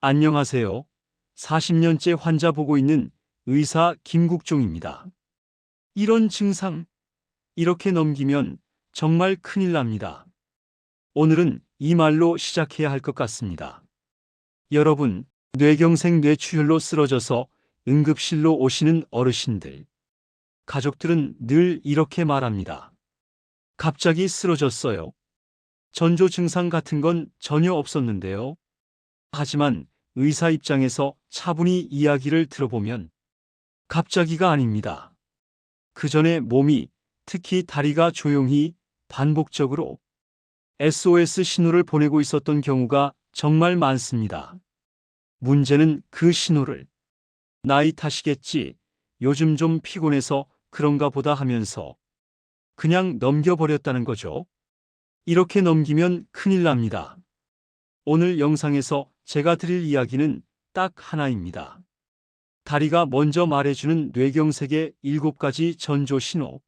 안녕하세요. 40년째 환자 보고 있는 의사 김국종입니다. 이런 증상, 이렇게 넘기면 정말 큰일 납니다. 오늘은 이 말로 시작해야 할 것 같습니다. 여러분, 뇌경색 뇌출혈로 쓰러져서 응급실로 오시는 어르신들, 가족들은 늘 이렇게 말합니다. 갑자기 쓰러졌어요. 전조 증상 같은 건 전혀 없었는데요. 하지만 의사 입장에서 차분히 이야기를 들어보면 갑자기가 아닙니다. 그 전에 몸이, 특히 다리가 조용히 반복적으로 SOS 신호를 보내고 있었던 경우가 정말 많습니다. 문제는 그 신호를 나이 탓이겠지, 요즘 좀 피곤해서 그런가 보다 하면서 그냥 넘겨버렸다는 거죠. 이렇게 넘기면 큰일 납니다. 오늘 영상에서 제가 드릴 이야기는 딱 하나입니다. 다리가 먼저 말해주는 뇌경색의 7가지 전조 신호.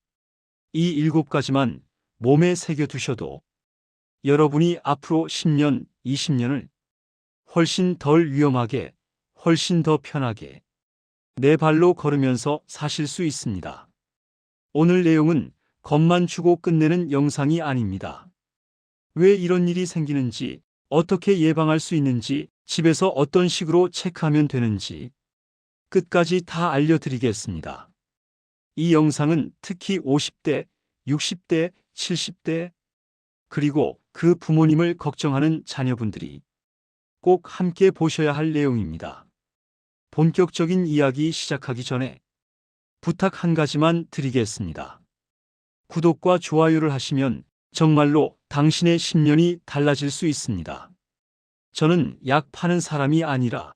이 7가지만 몸에 새겨두셔도 여러분이 앞으로 10년, 20년을 훨씬 덜 위험하게, 훨씬 더 편하게 내 발로 걸으면서 사실 수 있습니다. 오늘 내용은 겁만 주고 끝내는 영상이 아닙니다. 왜 이런 일이 생기는지, 어떻게 예방할 수 있는지, 집에서 어떤 식으로 체크하면 되는지 끝까지 다 알려드리겠습니다. 이 영상은 특히 50대, 60대, 70대, 그리고 그 부모님을 걱정하는 자녀분들이 꼭 함께 보셔야 할 내용입니다. 본격적인 이야기 시작하기 전에 부탁 한 가지만 드리겠습니다. 구독과 좋아요를 하시면 정말로 당신의 10년이 달라질 수 있습니다. 저는 약 파는 사람이 아니라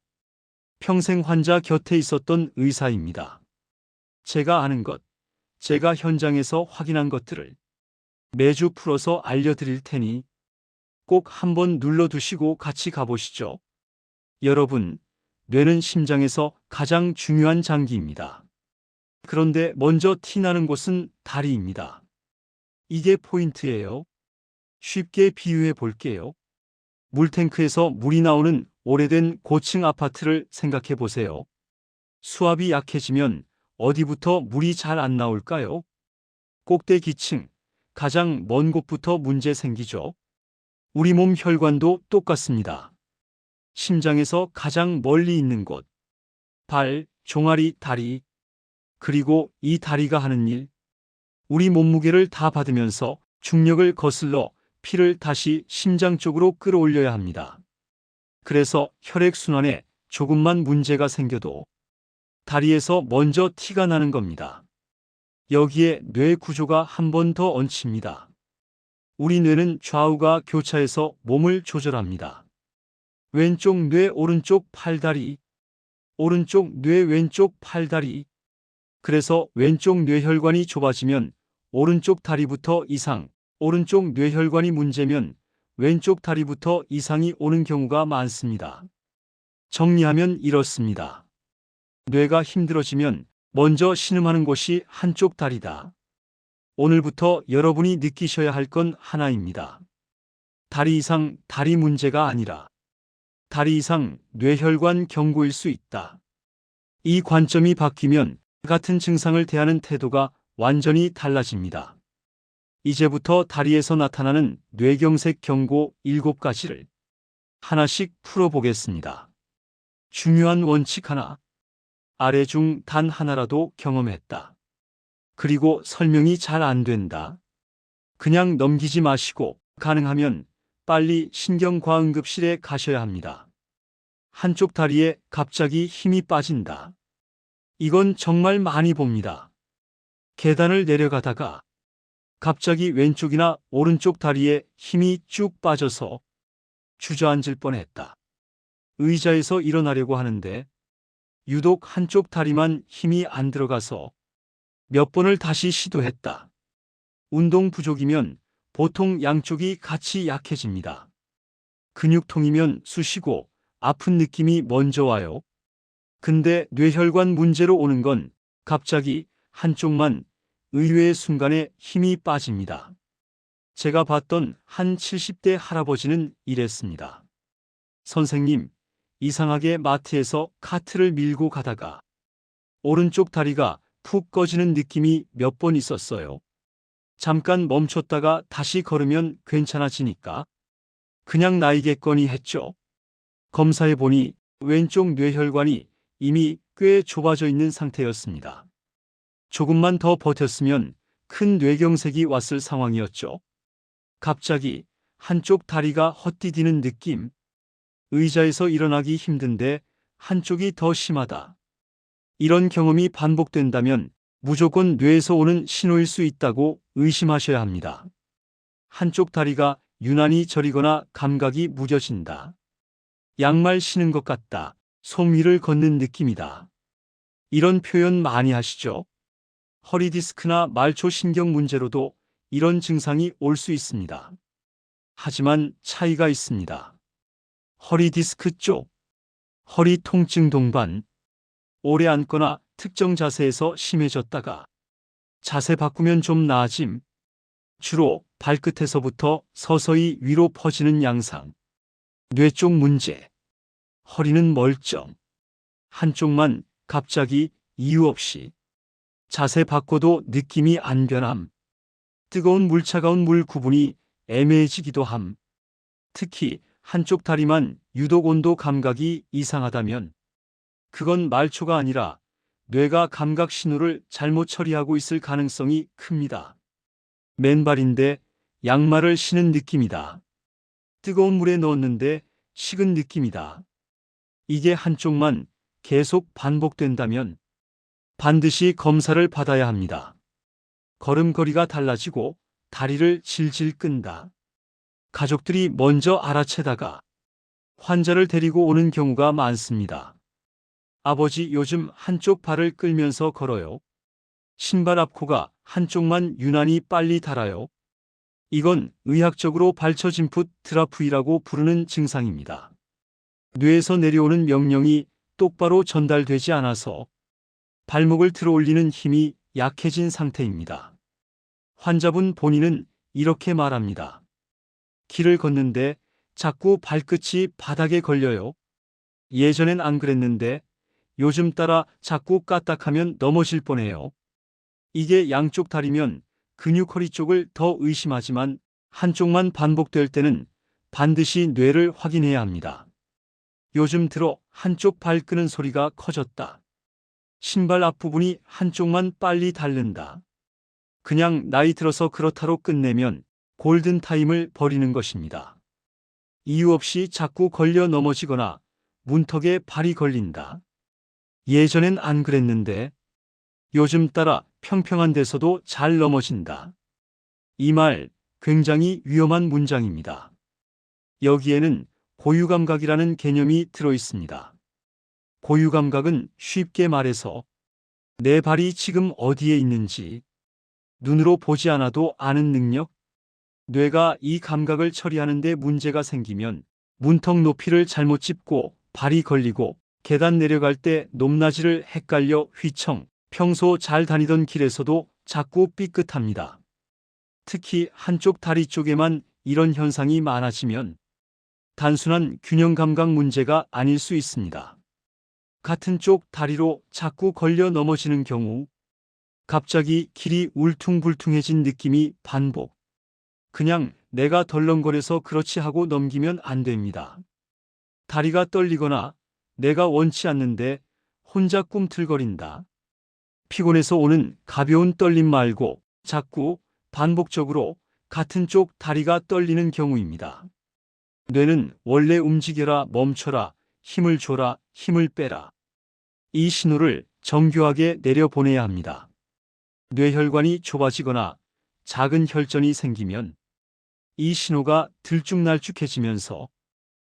평생 환자 곁에 있었던 의사입니다. 제가 아는 것, 제가 현장에서 확인한 것들을 매주 풀어서 알려드릴 테니 꼭 한번 눌러두시고 같이 가보시죠. 여러분, 뇌는 심장에서 가장 중요한 장기입니다. 그런데 먼저 티나는 곳은 다리입니다. 이게 포인트예요. 쉽게 비유해 볼게요. 물탱크에서 물이 나오는 오래된 고층 아파트를 생각해 보세요. 수압이 약해지면 어디부터 물이 잘 안 나올까요? 꼭대기층, 가장 먼 곳부터 문제 생기죠. 우리 몸 혈관도 똑같습니다. 심장에서 가장 멀리 있는 곳, 발, 종아리, 다리, 그리고 이 다리가 하는 일, 우리 몸무게를 다 받으면서 중력을 거슬러 피를 다시 심장 쪽으로 끌어올려야 합니다. 그래서 혈액순환에 조금만 문제가 생겨도 다리에서 먼저 티가 나는 겁니다. 여기에 뇌 구조가 한 번 더 얹힙니다. 우리 뇌는 좌우가 교차해서 몸을 조절합니다. 왼쪽 뇌 오른쪽 팔다리, 오른쪽 뇌 왼쪽 팔다리. 그래서 왼쪽 뇌혈관이 좁아지면 오른쪽 다리부터 이상, 오른쪽 뇌혈관이 문제면 왼쪽 다리부터 이상이 오는 경우가 많습니다. 정리하면 이렇습니다. 뇌가 힘들어지면 먼저 신음하는 곳이 한쪽 다리다. 오늘부터 여러분이 느끼셔야 할 건 하나입니다. 다리 이상 다리 문제가 아니라 다리 이상 뇌혈관 경고일 수 있다. 이 관점이 바뀌면 같은 증상을 대하는 태도가 완전히 달라집니다. 이제부터 다리에서 나타나는 뇌경색 경고 7가지를 하나씩 풀어보겠습니다. 중요한 원칙 하나. 아래 중 단 하나라도 경험했다. 그리고 설명이 잘 안 된다. 그냥 넘기지 마시고 가능하면 빨리 신경과응급실에 가셔야 합니다. 한쪽 다리에 갑자기 힘이 빠진다. 이건 정말 많이 봅니다. 계단을 내려가다가 갑자기 왼쪽이나 오른쪽 다리에 힘이 쭉 빠져서 주저앉을 뻔했다. 의자에서 일어나려고 하는데 유독 한쪽 다리만 힘이 안 들어가서 몇 번을 다시 시도했다. 운동 부족이면 보통 양쪽이 같이 약해집니다. 근육통이면 쑤시고 아픈 느낌이 먼저 와요. 근데 뇌혈관 문제로 오는 건 갑자기 한쪽만 의외의 순간에 힘이 빠집니다. 제가 봤던 한 70대 할아버지는 이랬습니다. 선생님, 이상하게 마트에서 카트를 밀고 가다가 오른쪽 다리가 푹 꺼지는 느낌이 몇 번 있었어요. 잠깐 멈췄다가 다시 걸으면 괜찮아지니까 그냥 나이겠거니 했죠. 검사해 보니 왼쪽 뇌혈관이 이미 꽤 좁아져 있는 상태였습니다. 조금만 더 버텼으면 큰 뇌경색이 왔을 상황이었죠. 갑자기 한쪽 다리가 헛디디는 느낌. 의자에서 일어나기 힘든데 한쪽이 더 심하다. 이런 경험이 반복된다면 무조건 뇌에서 오는 신호일 수 있다고 의심하셔야 합니다. 한쪽 다리가 유난히 저리거나 감각이 무뎌진다. 양말 신은 것 같다. 솜 위를 걷는 느낌이다. 이런 표현 많이 하시죠? 허리 디스크나 말초 신경 문제로도 이런 증상이 올 수 있습니다. 하지만 차이가 있습니다. 허리 디스크 쪽, 허리 통증 동반, 오래 앉거나 특정 자세에서 심해졌다가 자세 바꾸면 좀 나아짐, 주로 발끝에서부터 서서히 위로 퍼지는 양상, 뇌 쪽 문제, 허리는 멀쩡, 한쪽만 갑자기 이유 없이 자세 바꿔도 느낌이 안 변함, 뜨거운 물 차가운 물 구분이 애매해지기도 함, 특히 한쪽 다리만 유독 온도 감각이 이상하다면 그건 말초가 아니라 뇌가 감각 신호를 잘못 처리하고 있을 가능성이 큽니다. 맨발인데 양말을 신은 느낌이다. 뜨거운 물에 넣었는데 식은 느낌이다. 이게 한쪽만 계속 반복된다면 반드시 검사를 받아야 합니다. 걸음걸이가 달라지고 다리를 질질 끈다. 가족들이 먼저 알아채다가 환자를 데리고 오는 경우가 많습니다. 아버지 요즘 한쪽 발을 끌면서 걸어요. 신발 앞코가 한쪽만 유난히 빨리 닳아요. 이건 의학적으로 발처진풋 드라프이라고 부르는 증상입니다. 뇌에서 내려오는 명령이 똑바로 전달되지 않아서 발목을 들어 올리는 힘이 약해진 상태입니다. 환자분 본인은 이렇게 말합니다. 길을 걷는데 자꾸 발끝이 바닥에 걸려요. 예전엔 안 그랬는데 요즘 따라 자꾸 까딱하면 넘어질 뻔해요. 이게 양쪽 다리면 근육 허리 쪽을 더 의심하지만 한쪽만 반복될 때는 반드시 뇌를 확인해야 합니다. 요즘 들어 한쪽 발 끄는 소리가 커졌다. 신발 앞부분이 한쪽만 빨리 닳는다. 그냥 나이 들어서 그렇다로 끝내면 골든타임을 버리는 것입니다. 이유 없이 자꾸 걸려 넘어지거나 문턱에 발이 걸린다. 예전엔 안 그랬는데 요즘 따라 평평한 데서도 잘 넘어진다. 이 말 굉장히 위험한 문장입니다. 여기에는 고유감각이라는 개념이 들어 있습니다. 고유감각은 쉽게 말해서 내 발이 지금 어디에 있는지 눈으로 보지 않아도 아는 능력, 뇌가 이 감각을 처리하는 데 문제가 생기면 문턱 높이를 잘못 짚고 발이 걸리고 계단 내려갈 때 높낮이를 헷갈려 휘청, 평소 잘 다니던 길에서도 자꾸 삐끗합니다. 특히 한쪽 다리 쪽에만 이런 현상이 많아지면 단순한 균형 감각 문제가 아닐 수 있습니다. 같은 쪽 다리로 자꾸 걸려 넘어지는 경우 갑자기 길이 울퉁불퉁해진 느낌이 반복. 그냥 내가 덜렁거려서 그렇지 하고 넘기면 안 됩니다. 다리가 떨리거나 내가 원치 않는데 혼자 꿈틀거린다. 피곤해서 오는 가벼운 떨림 말고 자꾸 반복적으로 같은 쪽 다리가 떨리는 경우입니다. 뇌는 원래 움직여라, 멈춰라, 힘을 줘라, 힘을 빼라. 이 신호를 정교하게 내려보내야 합니다. 뇌혈관이 좁아지거나 작은 혈전이 생기면 이 신호가 들쭉날쭉해지면서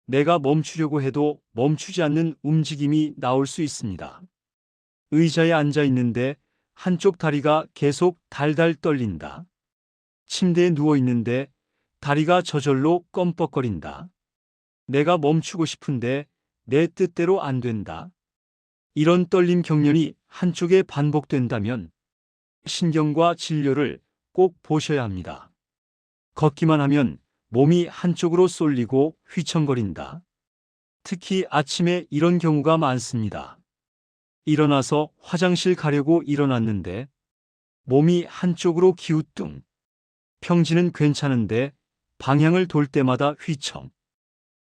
내가 멈추려고 해도 멈추지 않는 움직임이 나올 수 있습니다. 의자에 앉아 있는데 한쪽 다리가 계속 달달 떨린다. 침대에 누워 있는데 다리가 저절로 껌뻑거린다. 내가 멈추고 싶은데 내 뜻대로 안 된다. 이런 떨림 경련이 한쪽에 반복된다면 신경과 진료를 꼭 보셔야 합니다. 걷기만 하면 몸이 한쪽으로 쏠리고 휘청거린다. 특히 아침에 이런 경우가 많습니다. 일어나서 화장실 가려고 일어났는데 몸이 한쪽으로 기우뚱. 평지는 괜찮은데 방향을 돌 때마다 휘청.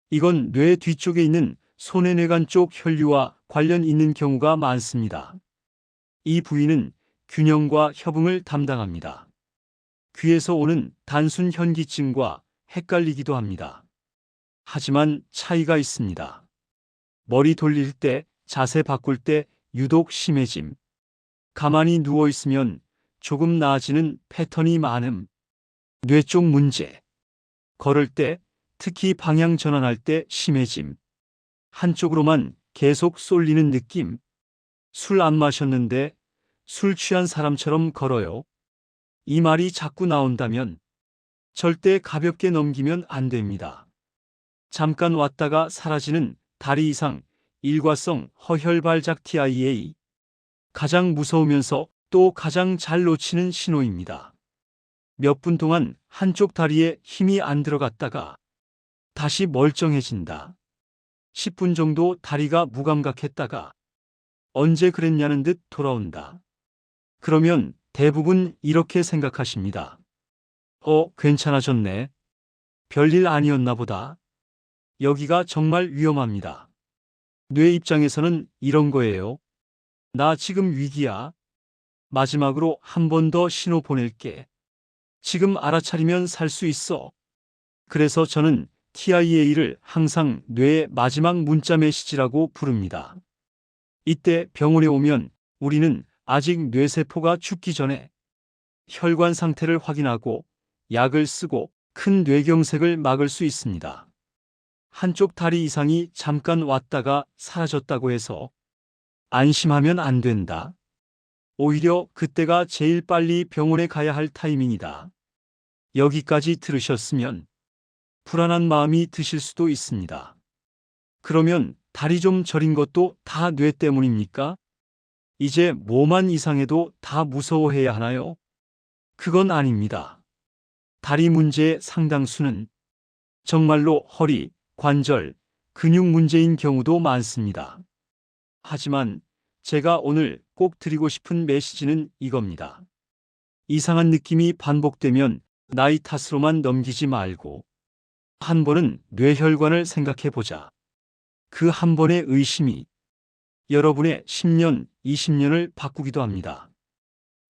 이건 뇌 뒤쪽에 있는 손해뇌관 쪽 혈류와 관련 있는 경우가 많습니다. 이 부위는 균형과 협응을 담당합니다. 귀에서 오는 단순 현기증과 헷갈리기도 합니다. 하지만 차이가 있습니다. 머리 돌릴 때, 자세 바꿀 때 유독 심해짐. 가만히 누워 있으면 조금 나아지는 패턴이 많음. 뇌 쪽 문제. 걸을 때, 특히 방향 전환할 때 심해짐. 한쪽으로만 계속 쏠리는 느낌. 술 안 마셨는데 술 취한 사람처럼 걸어요. 이 말이 자꾸 나온다면 절대 가볍게 넘기면 안 됩니다. 잠깐 왔다가 사라지는 다리 이상 일과성 허혈발작 TIA. 가장 무서우면서 또 가장 잘 놓치는 신호입니다. 몇 분 동안 한쪽 다리에 힘이 안 들어갔다가 다시 멀쩡해진다. 10분 정도 다리가 무감각했다가 언제 그랬냐는 듯 돌아온다. 그러면 대부분 이렇게 생각하십니다. 괜찮아졌네. 별일 아니었나 보다. 여기가 정말 위험합니다. 뇌 입장에서는 이런 거예요. 나 지금 위기야. 마지막으로 한 번 더 신호 보낼게. 지금 알아차리면 살 수 있어. 그래서 저는 TIA를 항상 뇌의 마지막 문자 메시지라고 부릅니다. 이때 병원에 오면 우리는 아직 뇌세포가 죽기 전에 혈관 상태를 확인하고 약을 쓰고 큰 뇌경색을 막을 수 있습니다. 한쪽 다리 이상이 잠깐 왔다가 사라졌다고 해서 안심하면 안 된다. 오히려 그때가 제일 빨리 병원에 가야 할 타이밍이다. 여기까지 들으셨으면 불안한 마음이 드실 수도 있습니다. 그러면 다리 좀 저린 것도 다 뇌 때문입니까? 이제 뭐만 이상해도 다 무서워해야 하나요? 그건 아닙니다. 다리 문제의 상당수는 정말로 허리, 관절, 근육 문제인 경우도 많습니다. 하지만 제가 오늘 꼭 드리고 싶은 메시지는 이겁니다. 이상한 느낌이 반복되면 나이 탓으로만 넘기지 말고 한 번은 뇌혈관을 생각해 보자. 그 한 번의 의심이 여러분의 10년, 20년을 바꾸기도 합니다.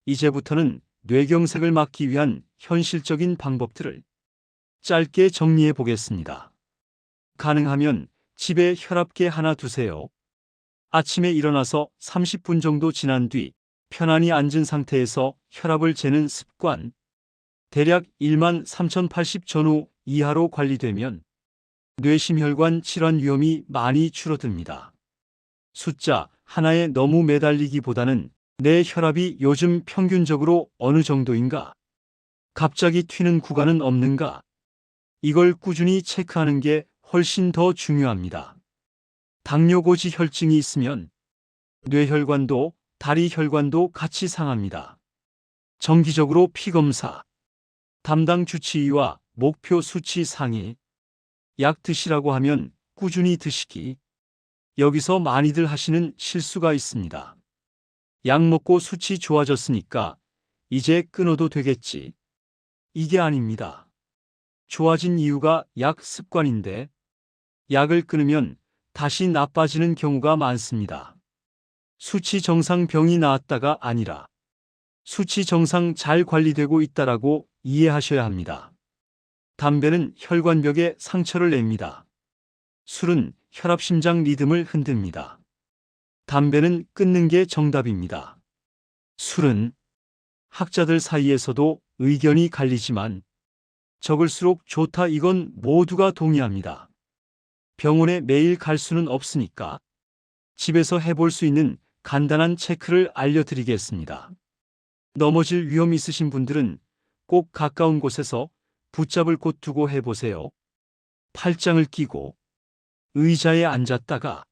이제부터는 뇌경색을 막기 위한 현실적인 방법들을 짧게 정리해 보겠습니다. 가능하면 집에 혈압계 하나 두세요. 아침에 일어나서 30분 정도 지난 뒤 편안히 앉은 상태에서 혈압을 재는 습관. 대략 13,080 전후 이하로 관리되면 뇌심혈관 질환 위험이 많이 줄어듭니다. 숫자 하나에 너무 매달리기보다는 내 혈압이 요즘 평균적으로 어느 정도인가? 갑자기 튀는 구간은 없는가? 이걸 꾸준히 체크하는 게 훨씬 더 중요합니다. 당뇨고지 혈증이 있으면 뇌혈관도 다리 혈관도 같이 상합니다. 정기적으로 피검사, 담당 주치의와 목표 수치 상의, 약 드시라고 하면 꾸준히 드시기. 여기서 많이들 하시는 실수가 있습니다. 약 먹고 수치 좋아졌으니까 이제 끊어도 되겠지. 이게 아닙니다. 좋아진 이유가 약 습관인데 약을 끊으면 다시 나빠지는 경우가 많습니다. 수치 정상 병이 나았다가 아니라 수치 정상 잘 관리되고 있다라고 이해하셔야 합니다. 담배는 혈관벽에 상처를 냅니다. 술은 혈압 심장 리듬을 흔듭니다. 담배는 끊는 게 정답입니다. 술은 학자들 사이에서도 의견이 갈리지만 적을수록 좋다 이건 모두가 동의합니다. 병원에 매일 갈 수는 없으니까 집에서 해볼 수 있는 간단한 체크를 알려드리겠습니다. 넘어질 위험 있으신 분들은 꼭 가까운 곳에서 붙잡을 곳 두고 해보세요. 팔짱을 끼고 의자에 앉았다가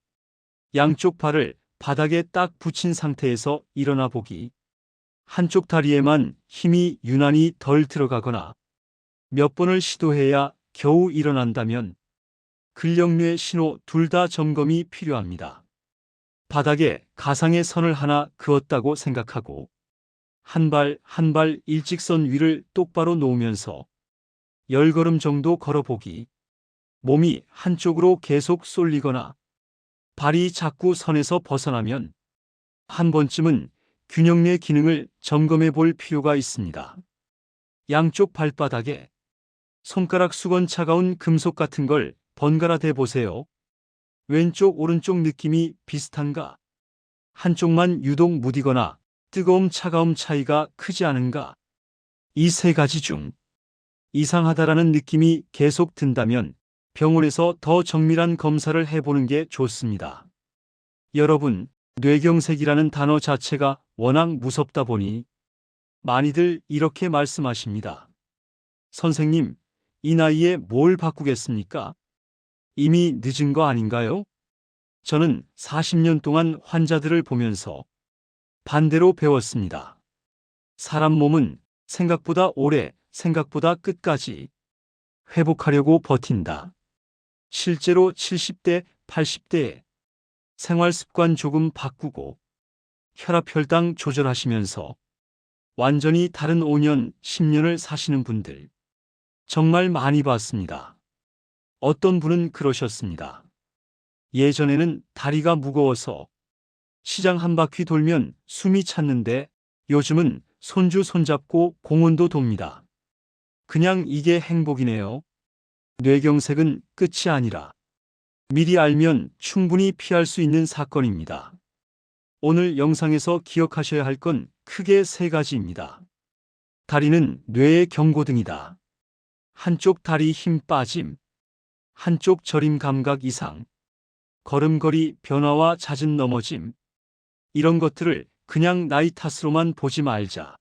양쪽 발을 바닥에 딱 붙인 상태에서 일어나 보기. 한쪽 다리에만 힘이 유난히 덜 들어가거나 몇 번을 시도해야 겨우 일어난다면 근력류의 신호 둘 다 점검이 필요합니다. 바닥에 가상의 선을 하나 그었다고 생각하고 한 발 한 발 일직선 위를 똑바로 놓으면서 10걸음 정도 걸어보기. 몸이 한쪽으로 계속 쏠리거나 발이 자꾸 선에서 벗어나면 한 번쯤은 균형의 기능을 점검해 볼 필요가 있습니다. 양쪽 발바닥에 손가락 수건 차가운 금속 같은 걸 번갈아 대 보세요. 왼쪽 오른쪽 느낌이 비슷한가? 한쪽만 유독 무디거나 뜨거움 차가움 차이가 크지 않은가? 이 세 가지 중 이상하다라는 느낌이 계속 든다면 병원에서 더 정밀한 검사를 해보는 게 좋습니다. 여러분, 뇌경색이라는 단어 자체가 워낙 무섭다 보니 많이들 이렇게 말씀하십니다. 선생님, 이 나이에 뭘 바꾸겠습니까? 이미 늦은 거 아닌가요? 저는 40년 동안 환자들을 보면서 반대로 배웠습니다. 사람 몸은 생각보다 오래, 생각보다 끝까지 회복하려고 버틴다. 실제로 70대, 80대에 생활 습관 조금 바꾸고 혈압 혈당 조절하시면서 완전히 다른 5년, 10년을 사시는 분들 정말 많이 봤습니다. 어떤 분은 그러셨습니다. 예전에는 다리가 무거워서 시장 한 바퀴 돌면 숨이 찼는데 요즘은 손주 손잡고 공원도 돕니다. 그냥 이게 행복이네요. 뇌경색은 끝이 아니라 미리 알면 충분히 피할 수 있는 사건입니다. 오늘 영상에서 기억하셔야 할 건 크게 세 가지입니다. 다리는 뇌의 경고등이다. 한쪽 다리 힘 빠짐, 한쪽 저림 감각 이상, 걸음걸이 변화와 잦은 넘어짐. 이런 것들을 그냥 나이 탓으로만 보지 말자.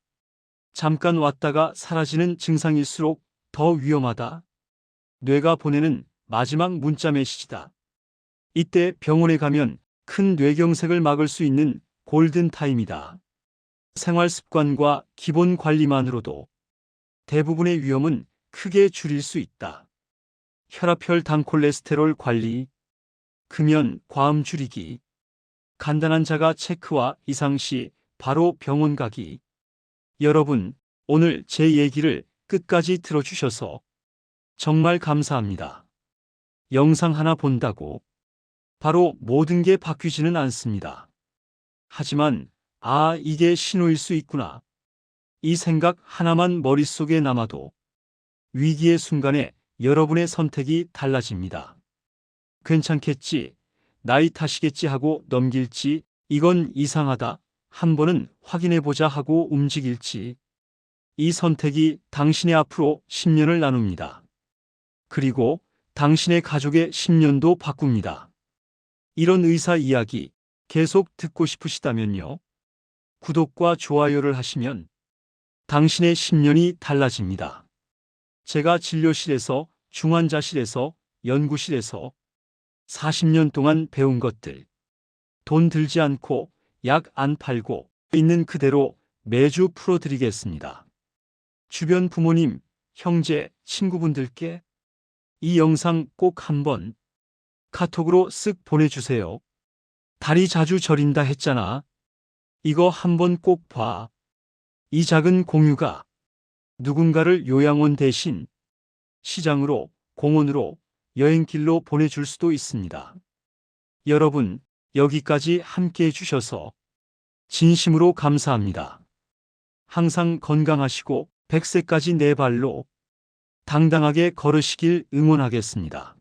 잠깐 왔다가 사라지는 증상일수록 더 위험하다. 뇌가 보내는 마지막 문자 메시지다. 이때 병원에 가면 큰 뇌경색을 막을 수 있는 골든타임이다. 생활 습관과 기본 관리만으로도 대부분의 위험은 크게 줄일 수 있다. 혈압, 혈당, 콜레스테롤 관리, 금연, 과음 줄이기, 간단한 자가 체크와 이상 시 바로 병원 가기. 여러분, 오늘 제 얘기를 끝까지 들어주셔서 정말 감사합니다. 영상 하나 본다고 바로 모든 게 바뀌지는 않습니다. 하지만 이게 신호일 수 있구나. 이 생각 하나만 머릿속에 남아도 위기의 순간에 여러분의 선택이 달라집니다. 괜찮겠지, 나이 탓이겠지 하고 넘길지, 이건 이상하다, 한 번은 확인해보자 하고 움직일지, 이 선택이 당신의 앞으로 10년을 나눕니다. 그리고 당신의 가족의 10년도 바꿉니다. 이런 의사 이야기 계속 듣고 싶으시다면요. 구독과 좋아요를 하시면 당신의 10년이 달라집니다. 제가 진료실에서, 중환자실에서, 연구실에서 40년 동안 배운 것들, 돈 들지 않고 약 안 팔고 있는 그대로 매주 풀어드리겠습니다. 주변 부모님, 형제, 친구분들께 이 영상 꼭 한번 카톡으로 쓱 보내주세요. 다리 자주 저린다 했잖아. 이거 한번 꼭 봐. 이 작은 공유가 누군가를 요양원 대신 시장으로, 공원으로, 여행길로 보내줄 수도 있습니다. 여러분, 여기까지 함께 해주셔서 진심으로 감사합니다. 항상 건강하시고 100세까지 네 발로 당당하게 걸으시길 응원하겠습니다.